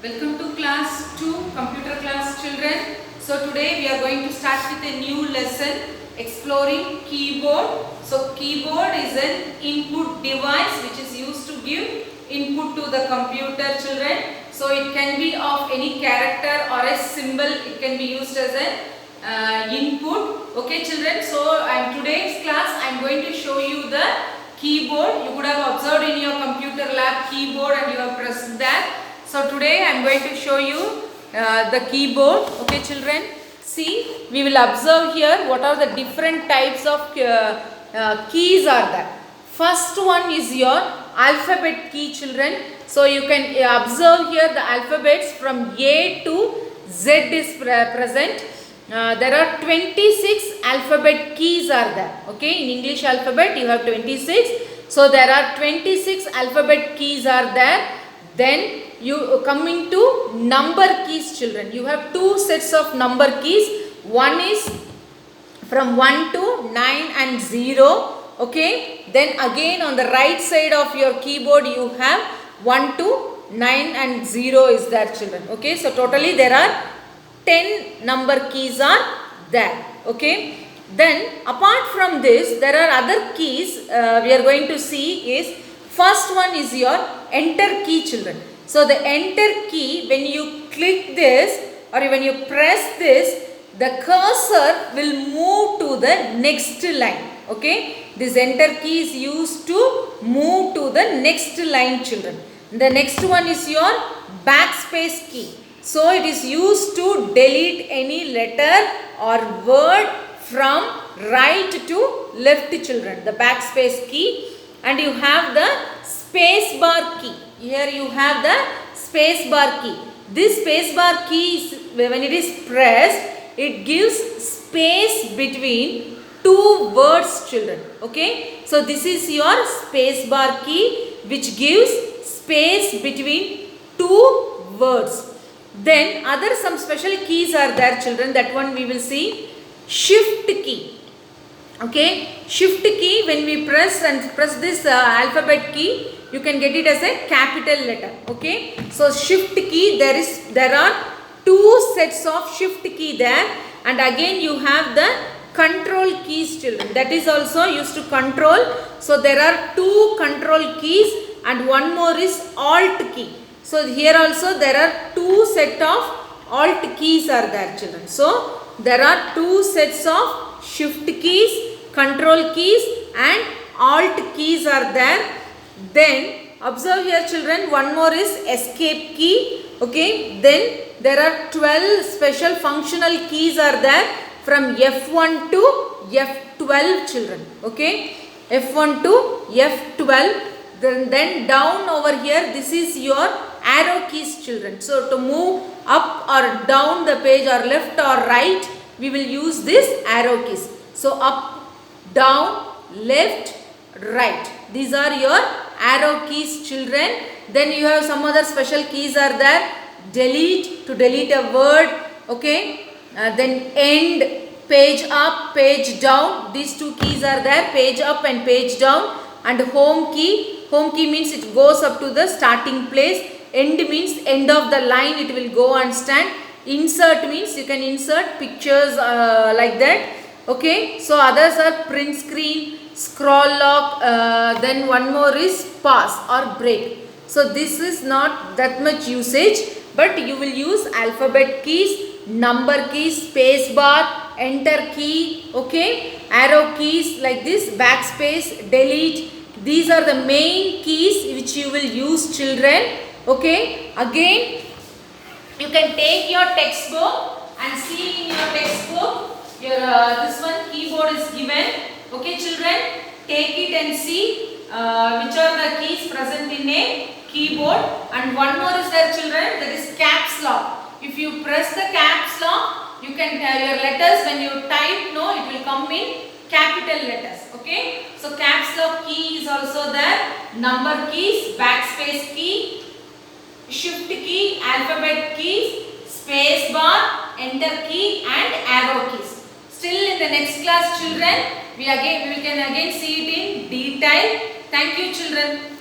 Welcome to class 2, computer class children. So today we are going to start with a new lesson, exploring keyboard. So keyboard is an input device which is used to give input to the computer, children. So it can be of any character or a symbol, it can be used as an input. Okay children, so today's class I am going to show you the keyboard. You could have observed in your computer lab keyboard and you have pressed that. So today I am going to show you the keyboard. Okay children, see, we will observe here what are the different types of keys are there. First one is your alphabet key, children. So you can observe here the alphabets from A to Z is present. There are 26 alphabet keys are there. Okay, in English alphabet you have 26. So there are 26 alphabet keys are there. Then you coming to number keys, children. You have two sets of number keys. One is from 1 to 9 and 0. Okay. Then again on the right side of your keyboard you have 1 to 9 and 0 is there, children. Okay. So totally there are 10 number keys are there. Okay. Then apart from this there are other keys we are going to see is first one is your enter key, children. So the enter key, when you click this or when you press this, the cursor will move to the next line. Okay. This enter key is used to move to the next line, children. The next one is your backspace key. So it is used to delete any letter or word from right to left, children. The backspace key. And you have the space bar key. Here you have the space bar key. This space bar key is, when it is pressed, it gives space between two words, children. Okay. So this is your space bar key which gives space between two words. Then other some special keys are there, children. That one we will see. Shift key. Okay, shift key, when we press this alphabet key, you can get it as a capital letter. Okay, so shift key, there are two sets of shift key there, and again you have the control keys, children. That is also used to control. So there are two control keys and one more is alt key. So here also there are two set of alt keys are there, children. So there are two sets of shift keys, control keys and alt keys are there. Then observe here, children, one more is escape key. Okay. Then there are 12 special functional keys are there from F1 to F12, children. Okay. F1 to F12. Then down over here, this is your arrow keys, children. So to move up or down the page or left or right, we will use this arrow keys. So up, down, left, right. These are your arrow keys, children. Then you have some other special keys are there. Delete, to delete a word. Okay. Then end, page up, page down. These two keys are there. Page up and page down. And home key. Home key means it goes up to the starting place. End means end of the line, it will go and stand. Insert means you can insert pictures like that. Okay. So others are print screen, scroll lock, then one more is pause or break. So this is not that much usage, but you will use alphabet keys, number keys, space bar, enter key, okay, arrow keys like this, backspace, delete. These are the main keys which you will use, children. Okay. Again, you can take your textbook and see in your textbook, your this one keyboard is given. Okay, children, take it and see which are the keys present in a keyboard. And one more is there, children, that is caps lock. If you press the caps lock, you can your letters when you type, no, it will come in capital letters. Okay, so caps lock key is also there. Number keys, backspace key, shift key, alphabet keys, space bar, enter key and arrow keys. Still in the next class, children, we can again see it in detail. Thank you, children.